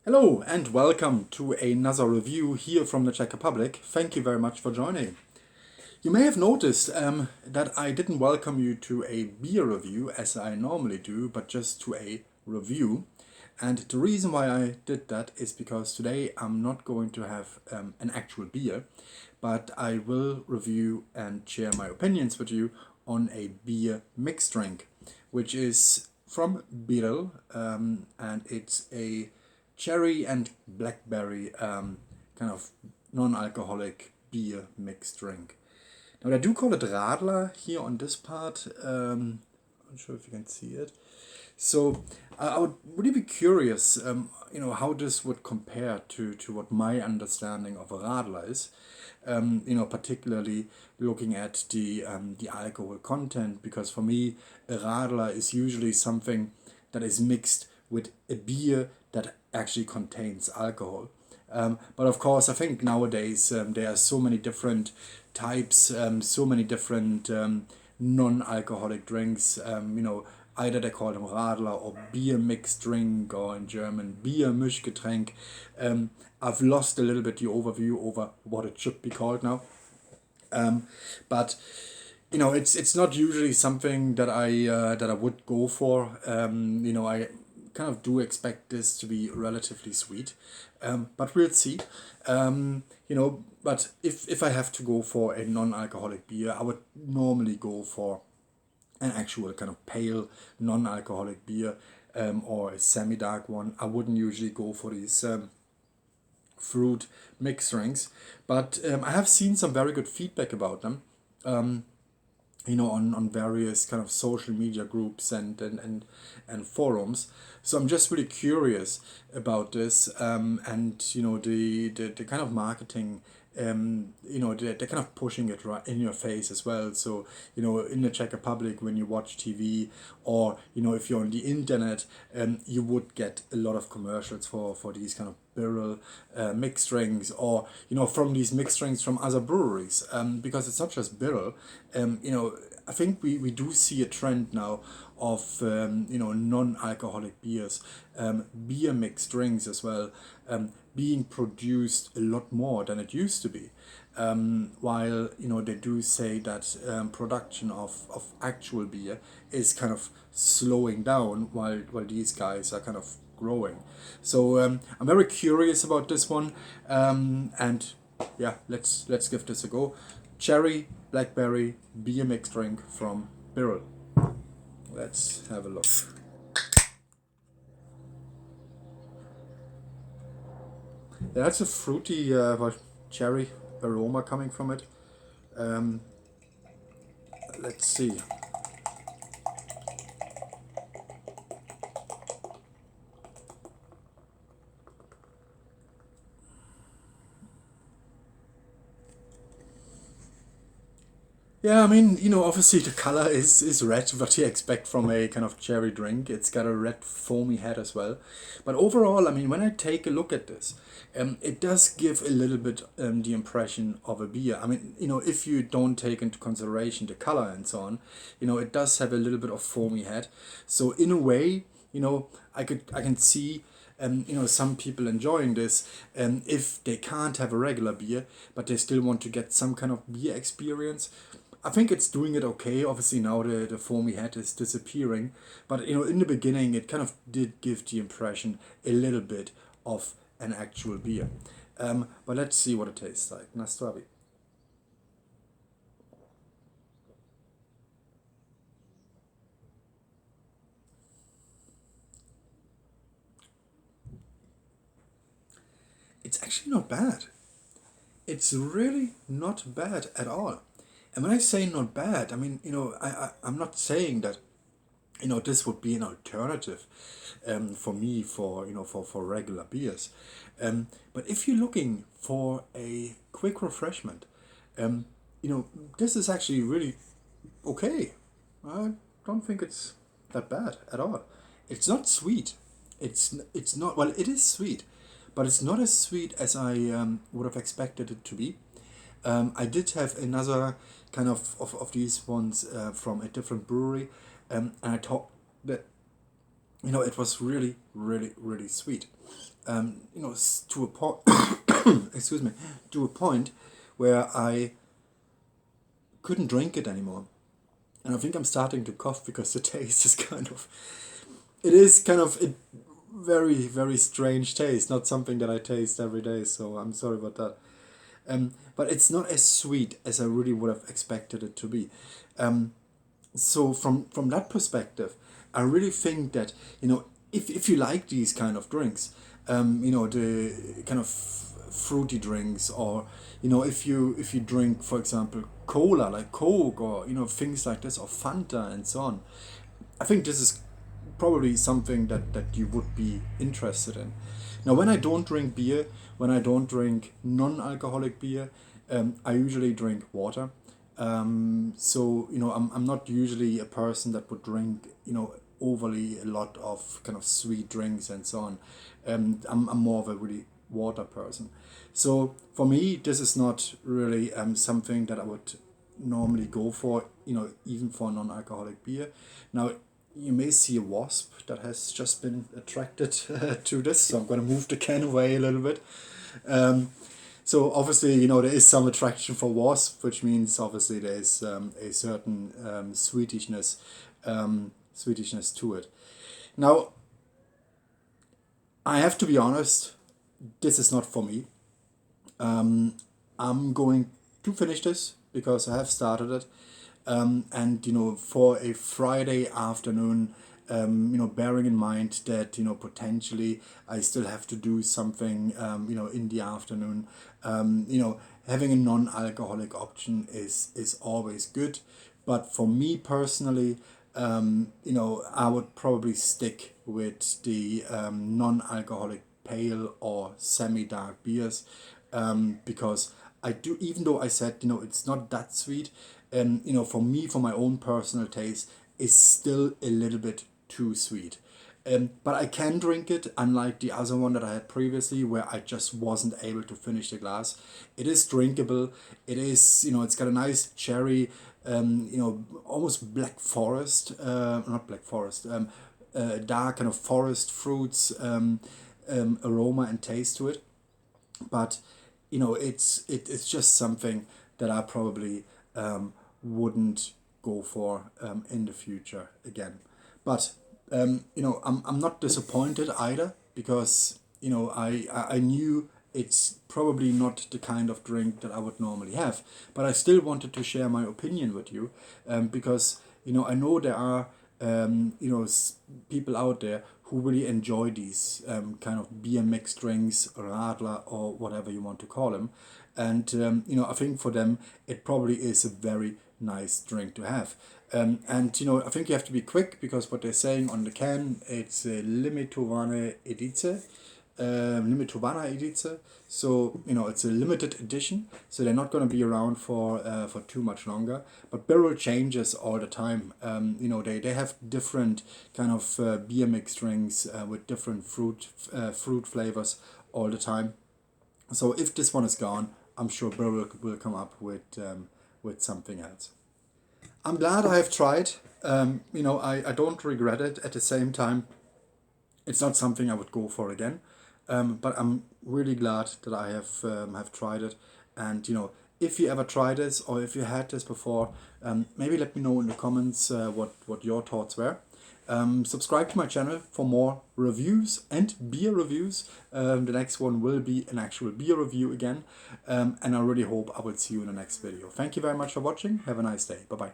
Hello and welcome to another review here from the Czech Republic. Thank you very much for joining. You may have noticed that I didn't welcome you to a beer review as I normally do, but just to a review. And the reason why I did that is because today I'm not going to have an actual beer, but I will review and share my opinions with you on a beer mixed drink, which is from Birell, and it's a cherry and blackberry kind of non-alcoholic beer mixed drink. Now they do call it Radler here on this part. I'm not sure if you can see it. So I would really be curious, how this would compare to what my understanding of a Radler is. Particularly looking at the alcohol content, because for me, a Radler is usually something that is mixed with a beer that actually contains alcohol. But of course, I think nowadays there are so many different types, so many different non-alcoholic drinks. Either they call them Radler or beer mixed drink, or in German Bier Mischgetränk. I've lost a little bit the overview over what it should be called now. But it's not usually something that I would go for. I kind of do expect this to be relatively sweet, but we'll see. But if I have to go for a non-alcoholic beer, I would normally go for an actual kind of pale non-alcoholic beer, or a semi-dark one. I wouldn't usually go for these fruit mixed drinks, but I have seen some very good feedback about them. On various kind of social media groups and forums. So I'm just really curious about this, and the kind of marketing. They're kind of pushing it right in your face as well. So in the Czech Republic, when you watch TV, or if you're on the internet, you would get a lot of commercials for these kind of Birell mixed drinks, or from these mixed drinks from other breweries, because it's not just Birell. I think we do see a trend now of non-alcoholic beers, beer mixed drinks as well, being produced a lot more than it used to be. While they do say that production of actual beer is kind of slowing down, while these guys are kind of growing. So I'm very curious about this one, and yeah, let's give this a go. Cherry blackberry beer mixed drink from Birell. Let's have a look. Yeah, that's a fruity cherry aroma coming from it. Um, let's see. Yeah, I mean, obviously the color is red, what you expect from a kind of cherry drink. It's got a red foamy head as well. But overall, I mean, when I take a look at this, it does give a little bit the impression of a beer. I mean, if you don't take into consideration the color and so on, it does have a little bit of foamy head. So in a way, I can see some people enjoying this, if they can't have a regular beer, but they still want to get some kind of beer experience. I think it's doing it okay. Obviously now the foamy head is disappearing, but in the beginning it kind of did give the impression a little bit of an actual beer. But let's see what it tastes like. Nastravi. It's actually not bad. It's really not bad at all. And when I say not bad, I mean, I'm not saying that this would be an alternative for me for regular beers. But if you're looking for a quick refreshment, um, this is actually really okay. I don't think it's that bad at all. It's not sweet. It's not, well, it is sweet, but it's not as sweet as I would have expected it to be. I did have another kind of these ones from a different brewery, and I thought that it was really, really, really sweet. to a point, excuse me, to a point where I couldn't drink it anymore. And I think I'm starting to cough because the taste is it is kind of a very, very strange taste, not something that I taste every day, so I'm sorry about that. But it's not as sweet as I really would have expected it to be. So from that perspective, I really think that, if you like these kind of drinks, the kind of fruity drinks, or if you drink, for example, cola like Coke, or things like this, or Fanta and so on, I think this is probably something that you would be interested in. Now, when I don't drink beer, when I don't drink non-alcoholic beer, I usually drink water. So I'm not usually a person that would drink overly a lot of kind of sweet drinks and so on. I'm more of a really water person. So for me, this is not really something that I would normally go for, even for non-alcoholic beer. Now, you may see a wasp that has just been attracted to this, so I'm going to move the can away a little bit. So obviously, there is some attraction for wasp, which means obviously there's a certain sweetishness to it. Now, I have to be honest, this is not for me. I'm going to finish this because I have started it. And for a Friday afternoon, bearing in mind that potentially I still have to do something in the afternoon, having a non-alcoholic option is always good. But for me personally, I would probably stick with the non-alcoholic pale or semi-dark beers, because I do, even though I said it's not that sweet, for me, for my own personal taste, is still a little bit too sweet. But I can drink it, unlike the other one that I had previously, where I just wasn't able to finish the glass. It is drinkable. It is, it's got a nice cherry, almost black forest, not black forest, dark kind of forest fruits aroma and taste to it. But it's just something that I probably wouldn't go for in the future again. But I'm not disappointed either, because I knew it's probably not the kind of drink that I would normally have, but I still wanted to share my opinion with you, because I know there are people out there who really enjoy these kind of beer mixed drinks, Radler, or whatever you want to call them. And I think for them it probably is a very nice drink to have. And I think you have to be quick, because what they're saying on the can, it's a limitovane edice. Limitovana edice. So it's a limited edition, so they're not going to be around for too much longer. But Birell changes all the time. They have different kind of beer mix drinks with different fruit flavors all the time. So if this one is gone, I'm sure Birell will come up with something else. I'm glad I have tried. I don't regret it. At the same time, it's not something I would go for again. But I'm really glad that I have tried it. And if you ever tried this, or if you had this before, maybe let me know in the comments what your thoughts were. Subscribe to my channel for more reviews and beer reviews. The next one will be an actual beer review again. And I really hope I will see you in the next video. Thank you very much for watching. Have a nice day. Bye bye.